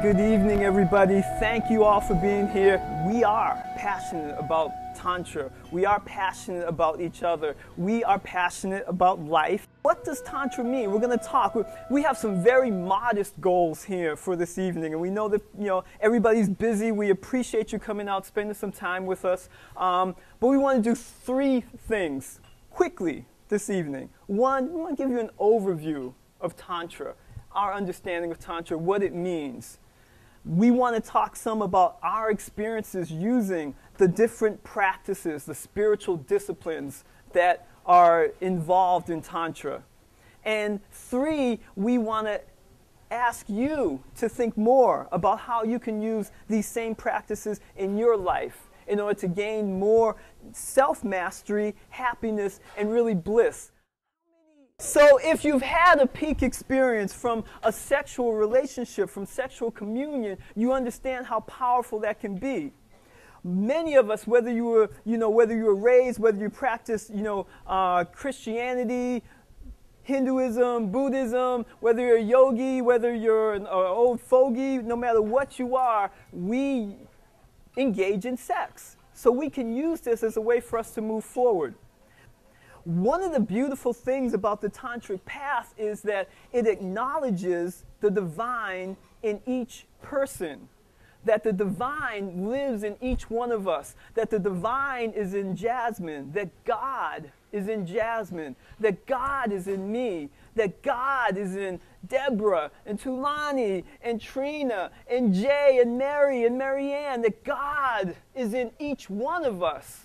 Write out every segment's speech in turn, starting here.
Good evening, everybody. Thank you all for being here. We are passionate about Tantra. We are passionate about each other. We are passionate about life. What does Tantra mean? We're going to talk. We have some very modest goals here for this evening, and we know that everybody's busy. We appreciate you coming out, spending some time with us. But we want to do three things quickly this evening. One, we want to give you an overview of Tantra, our understanding of Tantra, what it means. We want to talk some about our experiences using the different practices, the spiritual disciplines that are involved in Tantra. And three, we want to ask you to think more about how you can use these same practices in your life in order to gain more self-mastery, happiness, and really bliss. So if you've had a peak experience from a sexual relationship, from sexual communion, you understand how powerful that can be. Many of us, whether you were raised, whether you practice, Christianity, Hinduism, Buddhism, whether you're a yogi, whether you're an old fogey, no matter what you are, we engage in sex. So we can use this as a way for us to move forward. One of the beautiful things about the Tantric path is that it acknowledges the divine in each person, that the divine lives in each one of us, that the divine is in Jasmine, that God is in Jasmine, that God is in me, that God is in Deborah and Tulani and Trina and Jay and Mary and Marianne, that God is in each one of us.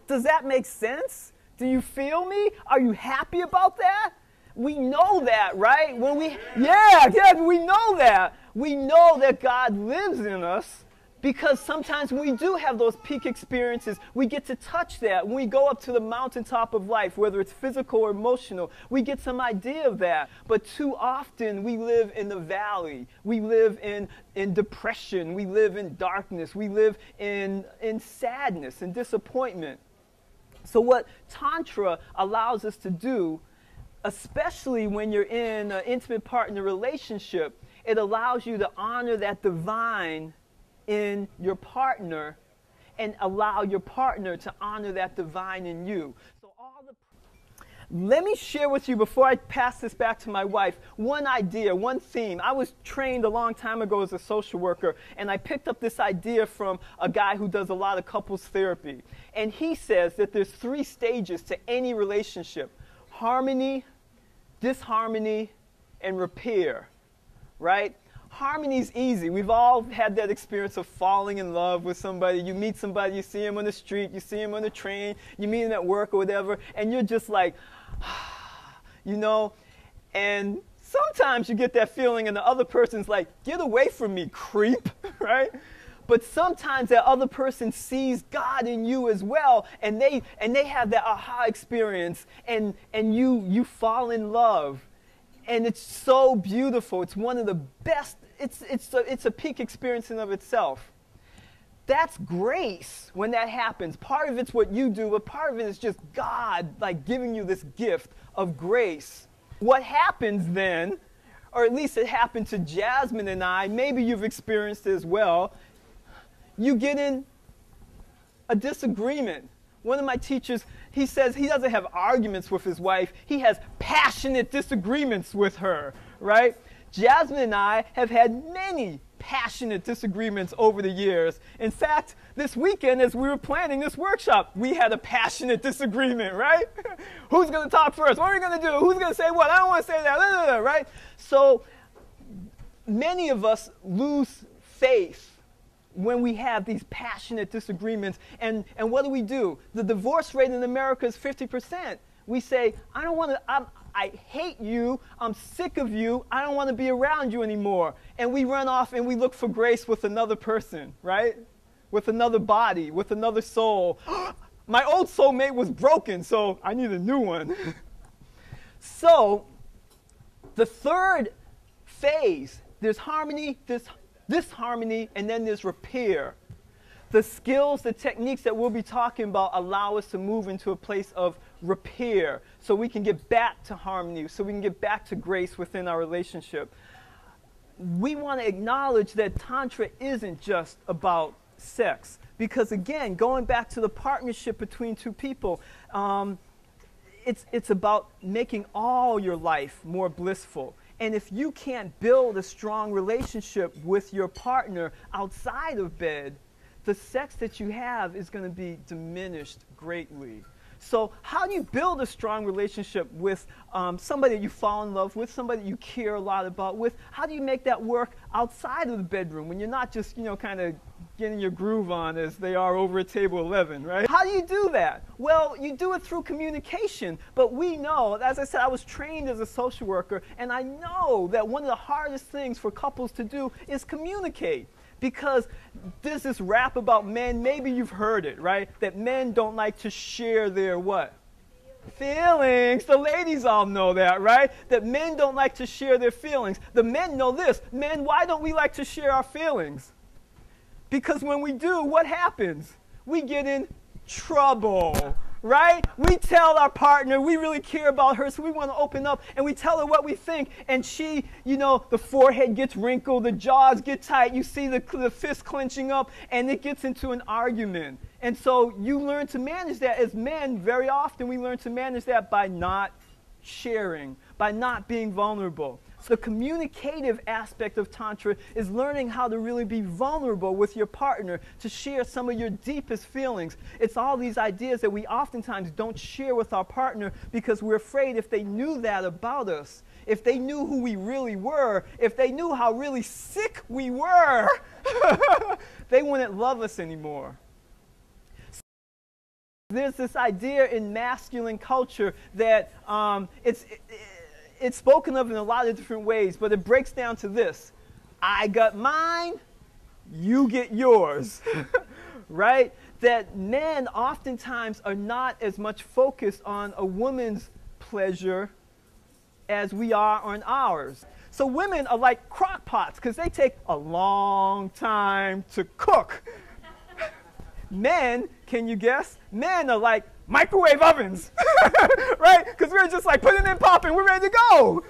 Does that make sense? Do you feel me? Are you happy about that? We know that, right? We know that. We know that God lives in us because sometimes we do have those peak experiences. We get to touch that. When we go up to the mountaintop of life, whether it's physical or emotional, we get some idea of that. But too often we live in the valley. We live in depression. We live in darkness. We live in sadness and disappointment. So what Tantra allows us to do, especially when you're in an intimate partner relationship, it allows you to honor that divine in your partner and allow your partner to honor that divine in you. Let me share with you, before I pass this back to my wife, one idea, one theme. I was trained a long time ago as a social worker, and I picked up this idea from a guy who does a lot of couples therapy. And he says that there's 3 stages to any relationship: harmony, disharmony, and repair, right? Harmony's easy. We've all had that experience of falling in love with somebody. You meet somebody, you see him on the street, you see him on the train, you meet him at work or whatever, and you're just like, and sometimes you get that feeling and the other person's like, get away from me, creep, right? But sometimes that other person sees God in you as well, and they have that aha experience, and you fall in love. And it's so beautiful. It's one of the best. It's a peak experience in of itself. That's grace when that happens. Part of it's what you do, but part of it is just God like giving you this gift of grace. What happens then, or at least it happened to Jasmine and I, maybe you've experienced it as well, you get in a disagreement. One of my teachers, he says he doesn't have arguments with his wife. He has passionate disagreements with her, right? Jasmine and I have had many passionate disagreements over the years. In fact, this weekend as we were planning this workshop, we had a passionate disagreement, right? Who's going to talk first? What are we going to do? Who's going to say what? I don't want to say that, right? So many of us lose faith when we have these passionate disagreements. And what do? The divorce rate in America is 50%. We say, I hate you, I'm sick of you, I don't want to be around you anymore. And we run off and we look for grace with another person, right? With another body, with another soul. My old soulmate was broken, so I need a new one. So, the third phase, there's harmony, disharmony, and then there's repair. The skills, the techniques that we'll be talking about allow us to move into a place of repair so we can get back to harmony, so we can get back to grace within our relationship. we want to acknowledge that Tantra isn't just about sex. Because again, going back to the partnership between two people, it's about making all your life more blissful. And if you can't build a strong relationship with your partner outside of bed, the sex that you have is going to be diminished greatly. So how do you build a strong relationship with somebody that you fall in love with, somebody that you care a lot about with? How do you make that work outside of the bedroom when you're not just, kind of getting your groove on as they are over at table 11, right? How do you do that? Well, you do it through communication. But we know, as I said, I was trained as a social worker, and I know that one of the hardest things for couples to do is communicate. Because there's this rap about men, maybe you've heard it, right? That men don't like to share their what? Feelings. The ladies all know that, right? That men don't like to share their feelings. The men know this. Men, why don't we like to share our feelings? Because when we do, what happens? We get in trouble, right? We tell our partner we really care about her, so we want to open up, and we tell her what we think, and she, the forehead gets wrinkled, the jaws get tight, you see the fist clenching up, and it gets into an argument. And so you learn to manage that. As men, very often we learn to manage that by not sharing, by not being vulnerable. So the communicative aspect of Tantra is learning how to really be vulnerable with your partner, to share some of your deepest feelings. It's all these ideas that we oftentimes don't share with our partner because we're afraid if they knew that about us, if they knew who we really were, if they knew how really sick we were, they wouldn't love us anymore. There's this idea in masculine culture that it's spoken of in a lot of different ways, but it breaks down to this. I got mine, you get yours, right? That men oftentimes are not as much focused on a woman's pleasure as we are on ours. So women are like crock pots because they take a long time to cook. Men, can you guess? Men are like microwave ovens, right? Because we're just like putting in popping, we're ready to go.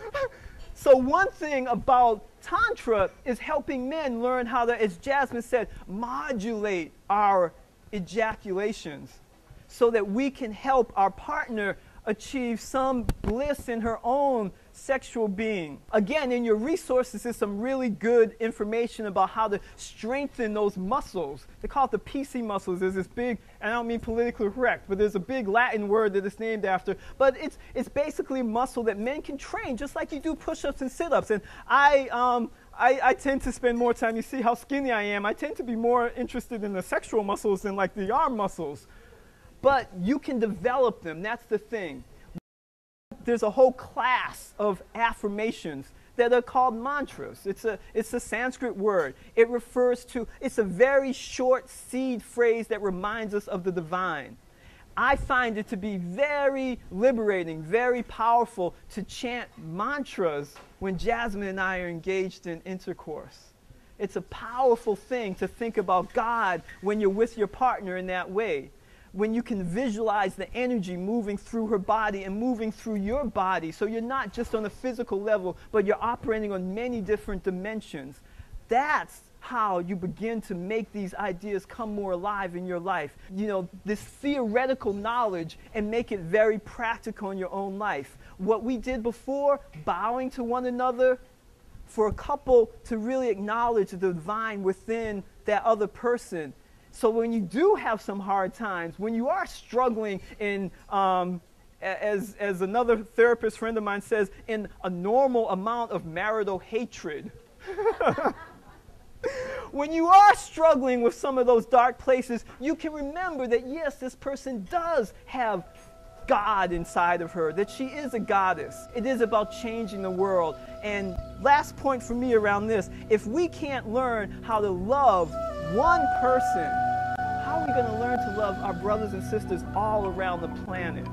So one thing about Tantra is helping men learn how to, as Jasmine said, modulate our ejaculations so that we can help our partner achieve some bliss in her own sexual being. Again, in your resources is some really good information about how to strengthen those muscles. They call it the PC muscles. There's this big, and I don't mean politically correct, but there's a big Latin word that it's named after. But it's basically a muscle that men can train, just like you do push-ups and sit-ups. And I tend to spend more time, you see how skinny I am, I tend to be more interested in the sexual muscles than like the arm muscles. But you can develop them, that's the thing. There's a whole class of affirmations that are called mantras. It's a Sanskrit word. It refers to, it's a very short seed phrase that reminds us of the divine. I find it to be very liberating, very powerful to chant mantras when Jasmine and I are engaged in intercourse. It's a powerful thing to think about God when you're with your partner in that way. When you can visualize the energy moving through her body and moving through your body, so you're not just on a physical level, but you're operating on many different dimensions. That's how you begin to make these ideas come more alive in your life. This theoretical knowledge, and make it very practical in your own life. What we did before, bowing to one another, for a couple to really acknowledge the divine within that other person. So when you do have some hard times, when you are struggling in, as another therapist friend of mine says, in a normal amount of marital hatred, when you are struggling with some of those dark places, you can remember that yes, this person does have God inside of her, that she is a goddess. It is about changing the world. And last point for me around this, if we can't learn how to love one person, how are we going to learn to love our brothers and sisters all around the planet?